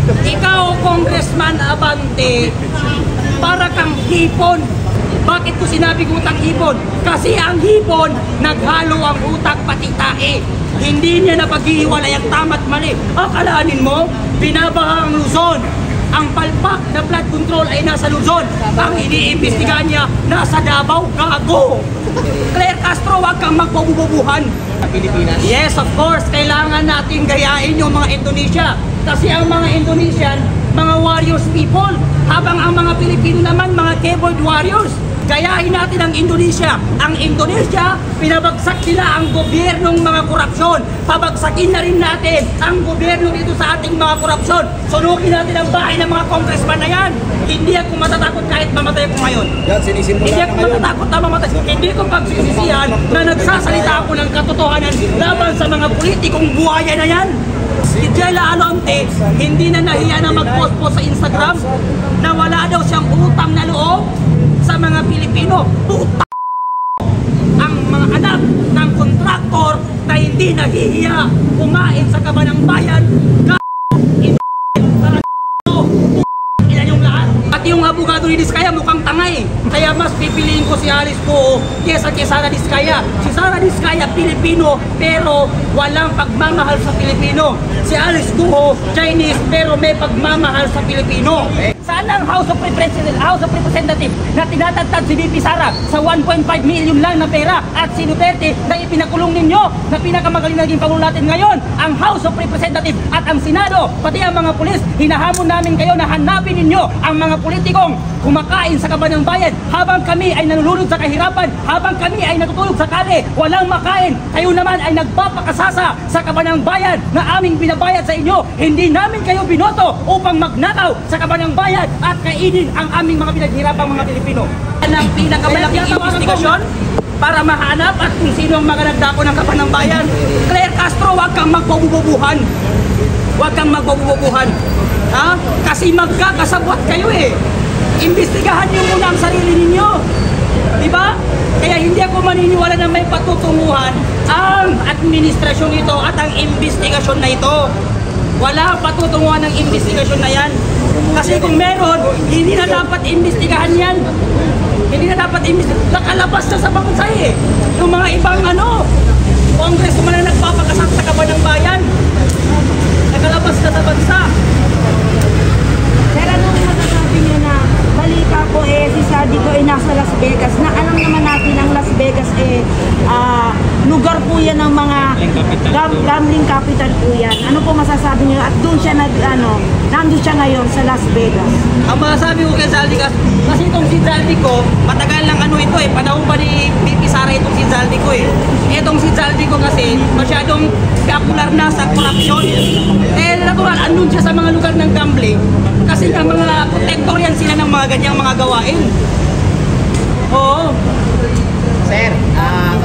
Ikaw, Congressman Abante, para kang hipon. Bakit ko sinabi utang hipon? Kasi ang hipon, naghalo ang utak pati tae. Hindi niya napaghihiwalay ang tama't mali. Akalanin mo, binabaha ang Luzon. Ang palpak na flood control ay nasa Luzon. Ang iniimbestigahan niya, nasa Davao. Gago! Claire Castro, wag kang magpabububuhan. Pilipinas? Yes, of course. Kailangan natin gayahin yung mga Indonesia. Kasi ang mga Indonesian, mga warriors people. Habang ang mga Pilipino naman, mga keyboard warriors. Gayahin natin ang Indonesia. Ang Indonesia, pinabagsak nila ang gobyernong mga korupsyon. Pabagsakin na rin natin ang gobyerno dito sa ating mga korupsyon. Sunugin natin ang bahay ng mga congressman na yan. Hindi ako matatakot kahit mamatay ko ngayon. Yan, sinisimula Hindi ako matatakot na mamatay. Hindi ko pagsisisihan na nagsasalita ako ng katotohanan laban sa mga politikong buhaya na yan. Si Jella Alonte, hindi na nahiya na mag-post po sa Instagram na wala daw siyang utang na loob sa mga Pilipino. Puta! Ang mga anak ng kontraktor na hindi nahihiya kumain sa kabanang bayan. Ilan yung lahat? At yung abogado ni Diskaya mukhang tangay. Kaya mas pipiliin ko si Alice Go kesa kay Sara Diskaya. Si Sara Diskaya, Pilipino, pero walang pagmamahal sa Pilipino. Si Alice Go, Chinese, pero may pagmamahal sa Pilipino. Saan ang House of Representatives na tinatagtad si VP Sara sa 1.5 million lang na pera at si Duterte na ipinakulong ninyo na pinakamagaling naging Pangulo natin ngayon? Ang House of Representatives at ang Senado, pati ang mga pulis, hinahamon namin kayo na hanapin ninyo ang mga politikong kumakain sa kaban ng bayan habang kami ay nalulunod sa kahirapan, habang kami ay natutulog sa kali, walang makain. Kayo naman ay nagpapakasasa sa kaban ng bayan na aming binabayad sa inyo. Hindi namin kayo binoto upang magnakaw sa kaban ng bayan at kainin ang aming mga pinaghirapang mga Pilipino. Yan ang pinakamalaking investigasyon para mahanap at kung sino ang mga nagdako ng kaban ng bayan. Claire Castro, wag kang magpabububuhan. Wag kang magpabububuhan. Ha? Kasi magkakasabwat kayo eh. Imbestigahan niyo muna ang sarili ninyo. Diba? Kaya hindi ako maniniwala na may patutunguhan ang administrasyon ito at ang investigasyon na ito. Wala patutunguhan ng investigasyon na yan. Kasi kung meron, hindi na dapat imbestigahan yan. Hindi na dapat imbestigahan. Nakalabas na sa bansay eh. Yung mga ibang congressman na nagpapakasat sa kaban ng bayan. Nakalabas na sa bansa. Pero anong masasabi niyo na balita po si Saldi ko nasa Las Vegas, na alam naman natin ang Las Vegas lugar po yan ng mga gambling capital po yan. Ano po masasabi niyo? At doon siya nandun siya ngayon sa Las Vegas. Ang masasabi ko kay Saldi kasi itong si Saldi ko, matagal lang ito panahon pa ni VP Sara itong si Saldi ko eh. Itong si Saldi ko kasi masyadong popular na sa corruption. Natural, andun siya sa mga lugar ng gambling kasi ang mga protector yan sila ng mga ganyang mga gawain. Oo. Sir,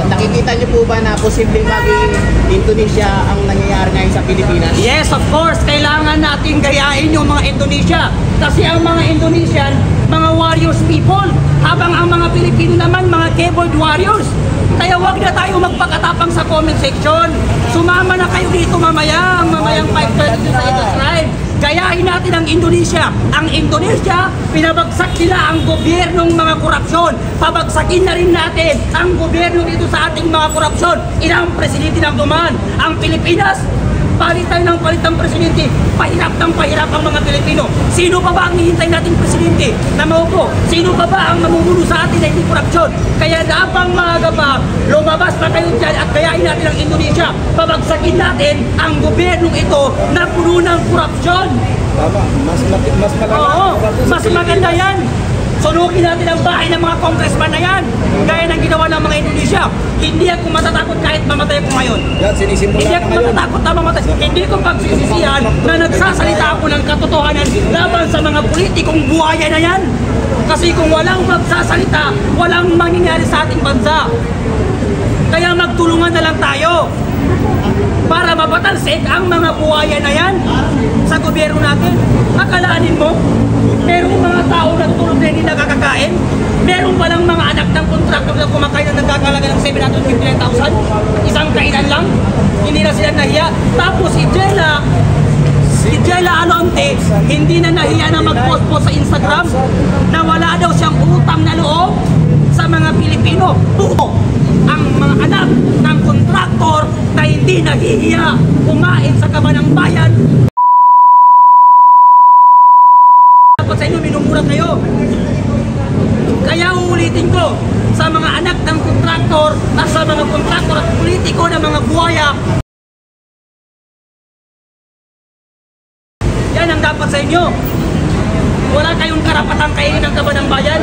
nakikita niyo po ba na posibleng maging Indonesia ang nangyayari ngayon sa Pilipinas? Yes, of course. Kailangan natin gayahin yung mga Indonesia. Kasi ang mga Indonesian, mga warriors people. Habang ang mga Pilipino naman, mga keyboard warriors. Kaya wag na tayo magpakatapang sa comment section. Sumama na kayo dito mamayang 5:30 sa subscribe. Gayahin natin ang Indonesia. Ang Indonesia, pinabagsak nila ang gobyernong mga korupsyon. Pabagsakin na rin natin ang gobyerno dito sa ating mga korupsyon. Ilang presidente nang dumaan. Ang Pilipinas, palit tayo ng palit ng presidente. Pahirap ng pahirap ang mga Pilipino. Sino pa ba ang hihintay nating presidente na maupo? Sino pa ba ang mamumuno sa atin na hindi korupsyon? Kaya napang maaga pa, lumabas na kayo dyan at gayahin natin ang Indonesia. Pabagsakin natin ang gobyernong ito na puno ng korupsyon. Tama, mas malala. Oo, mas maganda yan. Sunugin natin ang bahay ng mga congressman na yan. Gaya ng ginawa ng mga Indonesia. Hindi ako matatakot kahit mamatay ko ngayon. Yan, sinisimula Hindi ako matatakot na mamatay. Hindi ko pagsisisihan na nagsasalita ako ng katotohanan laban sa mga politikong buhaya na yan. Kasi kung walang magsasalita, walang mangyayari sa ating bansa. Kaya magtulungan na lang tayo para mapatalsik ang mga buhaya na yan sa gobyerno natin. Akalanin mo, merong mga tao na tutulog na hindi nakakakain. Meron palang mga anak ng kontraktor na kumakain na nagkakalaga ng 759,000. Isang kainan lang. Hindi na sila nahiya. Tapos si Jella, Si Jella Alonte, hindi na nahiya na mag-post po sa Instagram na wala daw siyang utang na loob sa mga Pilipino. Buo ang mga anak ng kontraktor na hindi nahihiya kumain sa kabanang bayan. Dapat sa inyo, minumura kayo. Kaya uulitin ko sa mga anak ng kontraktor at sa mga kontraktor at politiko ng mga buhaya, yan ang dapat sa inyo. Wala kayong karapatang kainin ng kabanang bayan.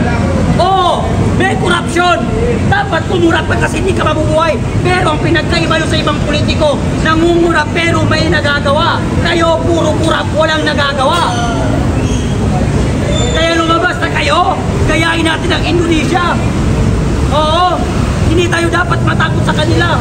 Oo, may korupsyon. Dapat kumurap ka kasi hindi ka mabubuhay. Pero ang pinagkaiba nyo sa ibang politiko, nangungurap pero may nagagawa. Kayo puro kurap, walang nagagawa. Kaya lumabas na kayo, gayahin natin ang Indonesia. Oo, hindi tayo dapat matakot sa kanila.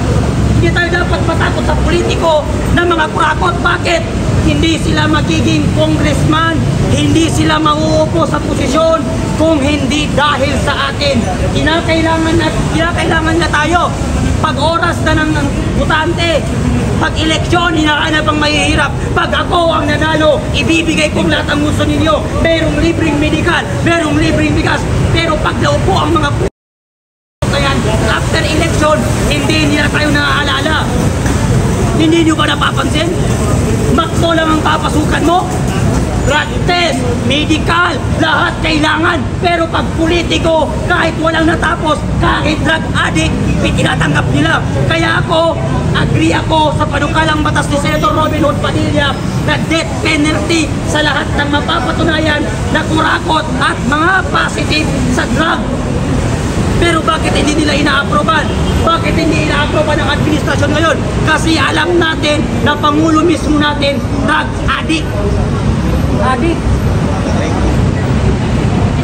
Hindi tayo dapat matakot sa politiko na mga kurakot. Bakit? Hindi sila magiging congressman, hindi sila mauupo sa posisyon kung hindi dahil sa atin. Kinakailangan na tayo. Pag oras na ng butante, pag eleksyon, hinahanap ang mahihirap. Pag ako ang nanalo, ibibigay kong lahat ang gusto ninyo. Merong libreng medical, merong libreng bigas. Pero pag naupo ang mga after election, hindi nila tayo naaalala. Hindi nyo ba napapansin? Makso lang ang papasukan mo. Drug test, medical, lahat kailangan. Pero pag politiko, kahit walang natapos, kahit drug addict, tinatanggap nila. Kaya agree ako sa panukalang batas ni Senator Robin Hood Padilla na death penalty sa lahat ng mapapatunayan na kurakot at mga positive sa drug. Pero bakit hindi nila inaaproban? Bakit hindi inaaproban ng administrasyon ngayon? Kasi alam natin na Pangulo mismo natin, drug addict. Addict.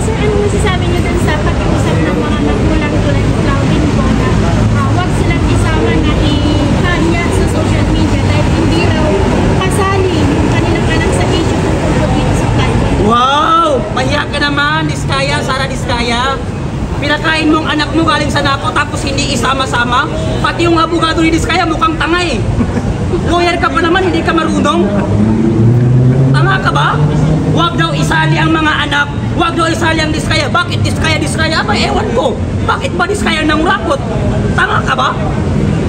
Sir, ano masasabi niyo dun sa pag-iusap ng mga magulang tulad ng Claudine po na huwag silang isama na ihanya sa social media dahil hindi raw kasali yung kanilang anak sa issue tungkol po dito sa Claudine? Wow! Pahiya ka naman, Diskaya, Sara Diskaya. Pinakain mong anak mo galing sa nako tapos hindi isama-sama. Pati yung abogado ni Diskaya mukhang tanga eh. Lawyer ka pa naman, hindi ka marunong. Tanga ka ba? Huwag daw isali ang mga anak. Huwag daw isali ang Diskaya. Bakit Diskaya? Aba, ewan ko. Bakit ba Diskaya nang rakot? Tanga ka ba?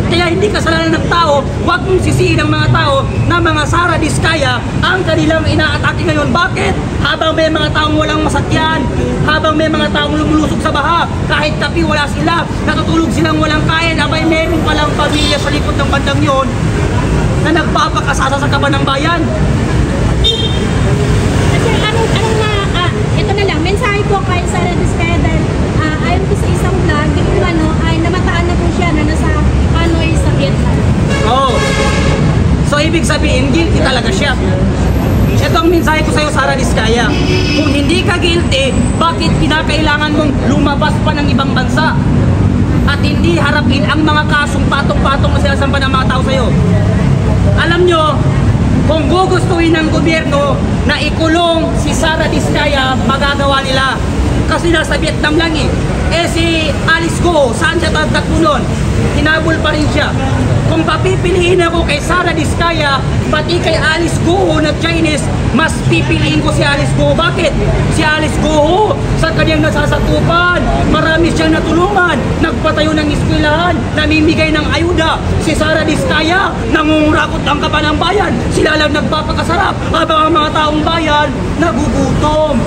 Kaya hindi kasalanan ng tao, huwag mong sisihin ang mga tao na mga Sara Diskaya ang kanilang inaatake ngayon. Bakit? Habang may mga taong walang masakyan, habang may mga taong lumulusok sa baha, kahit kapi wala sila, natutulog silang walang kain, abay meron palang pamilya sa likod ng bandang yon na nagpapakasasa sa kabanang bayan. Ito na lang, mensahe po kay Sara Diskaya dahil ayon po sa isang vlog, ay namataan na po siya na nasa Hanoi sa Vietnam. Oh. So ibig sabihin, guilty talaga siya. Ito ang mensahe ko sa'yo, Sara Diskaya. Kung hindi ka guilty, bakit kinakailangan mong lumabas pa ng ibang bansa? At hindi harapin ang mga kasong patong-patong na sinasampa ng mga tao sa'yo? Alam nyo, kung gugustuhin ng gobyerno na ikulong si Sara Diskaya, magagawa nila. Kasi nasa Vietnam lang eh. Eh si Alice Go, saan siya tatagpo nun? Hinabol pa rin siya. Kung papipiliin ako kay Sara Diskaya, pati kay Alice Go na Chinese, mas pipiliin ko si Alice Go. Bakit? Si Alice Go, sa kanyang nasasakupan, marami siyang natulungan, nagpatayo ng eskwelahan, namimigay ng ayuda. Si Sara Diskaya, nangungurakot ang kabanang bayan. Sila lang nagpapakasarap, habang ang mga taong bayan, nagugutom.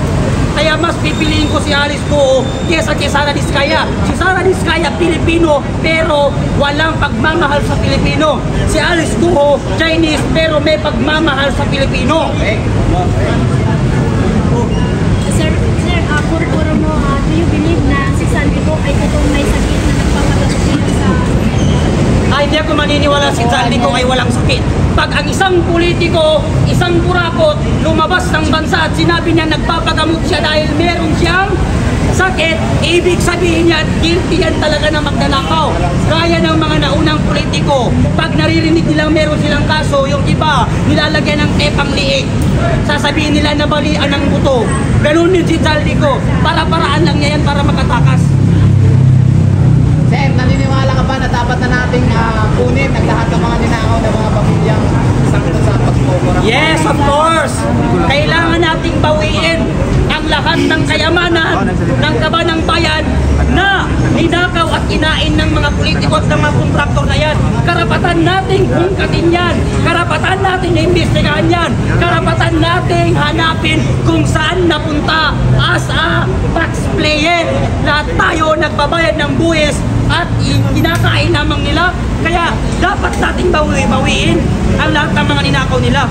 Kaya mas pipiliin ko si Alice Go kesa kay Sara Diskaya. Si Sara Diskaya, Pilipino, pero walang pagmamahal sa Pilipino. Si Alice Go, Chinese, pero may pagmamahal sa Pilipino. Sir, puro mo, do you believe na si Saldi po ay totoong may sakit na nagpapagamot niya sa... Ay, hindi ako maniniwala si Saldi ko ay walang sakit. Pag ang isang politiko, isang kurakot, lumabas ng bansa at sinabi niya nagpapagamot siya dahil meron siyang sakit, ibig sabihin niya, guilty yan talaga na magnanakaw. Kaya ng mga naunang politiko, pag naririnig nilang meron silang kaso, yung iba, nilalagyan ng tepang liig. Sasabihin nila na balian ng buto. Ganun din si Saldi ko. Para-paraan lang niya yan para makatakas. Sir, naniniwala ka ba na dapat na nating kunin ang lahat ng mga ninakaw ng mga pamilyang sakto sa Yes, of course. Kailangan nating bawiin ang lahat ng kayamanan ng kabanang bayan na ninakaw at kinain ng mga politiko at ng mga kontraktor na yan. Karapatan nating hungkatin yan. Karapatan nating imbestigahan yan. Karapatan nating hanapin kung saan napunta as a taxpayer na tayo nagbabayad ng buwis at kinakain lamang nila. Kaya dapat nating bawiin ang lahat ng mga ninakaw nila.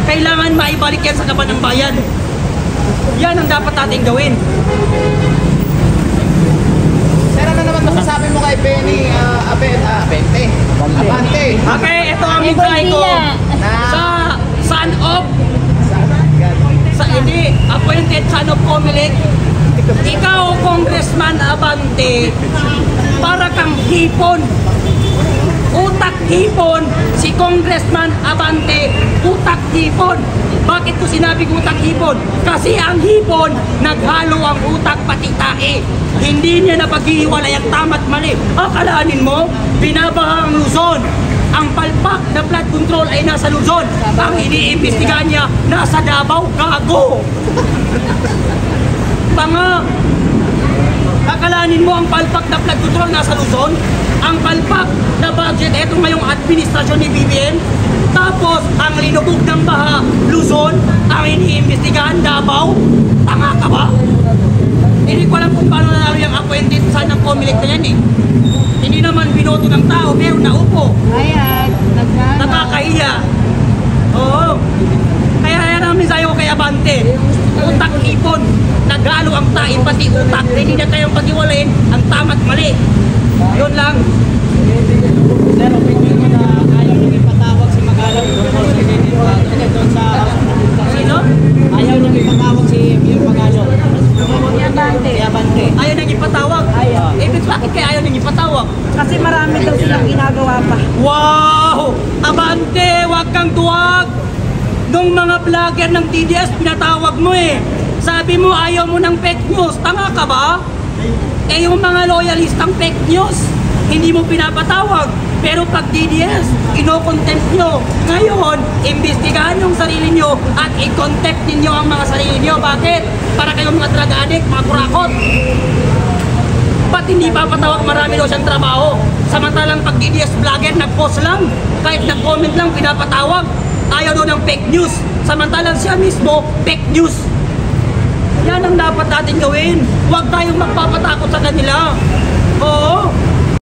Kailangan maibalik yan sa kaban ng bayan. Yan ang dapat nating gawin. Sir, ano naman masasabi mo kay Benny Abante? Okay, ito ang mensahe ko sa son of appointed son of Comelec. Ikaw, Congressman Abante, para kang hipon. Utak hipon, si Congressman Abante, utak hipon. Bakit ko sinabing utak hipon? Kasi ang hipon, naghalo ang utak pati tae. Hindi niya napaghihiwalay ang tama't mali. Akalanin mo, binabaha ang Luzon. Ang palpak na flood control ay nasa Luzon. Ang iniimbestigahan niya, nasa Davao. Gago! Tanga! Akalanin mo ang palpak na flood control nasa Luzon? Ang palpak na budget, eto ngayong administrasyon ni BBM. Tapos, ang linubog ng baha, Luzon, ang iniimbestigahan, Davao. Tanga ka ba? Hindi ko alam kung paano nanalo yung appointed son ng Comelec na yan eh. Hindi naman binoto ng tao, pero naupo. Ayan, Nakakahiya. Oo. Kaya namin sa'yo kay Abante. Utak hipon. Nagalo ang tae, pati utak. Hindi na kayong pag-iwalayin ang tama't mali. Yun lang. Sir, opinion mo na ayaw nang ipatawag si Magalang doon sa Sino? ayaw nang ipatawag si Mayor Magalang. Abante. Ayaw nang ipatawag. Ayaw. Bakit kaya ayaw nang ipatawag? Kasi marami daw silang ginagawa pa. Wow! Abante, wag kang tuwag! Nung mga vlogger ng TDS, pinatawag mo eh. Sabi mo ayaw mo ng fake news. Tanga ka ba? Eh yung mga loyalistang fake news, hindi mo pinapatawag. Pero pag DDS, ino-contempt nyo. Ngayon, imbestigahan yung sarili nyo at i-contempt ninyo ang mga sarili nyo. Bakit? Para kayong mga drug addict, mga kurakot. Ba't hindi papatawag? Marami daw siyang trabaho. Samantalang pag DDS vlogger, nag-post lang. Kahit nag-comment lang, pinapatawag. Ayaw daw ng fake news. Samantalang siya mismo, fake news. Yan ang dapat natin gawin. Huwag tayong magpapatakot sa kanila. Oo.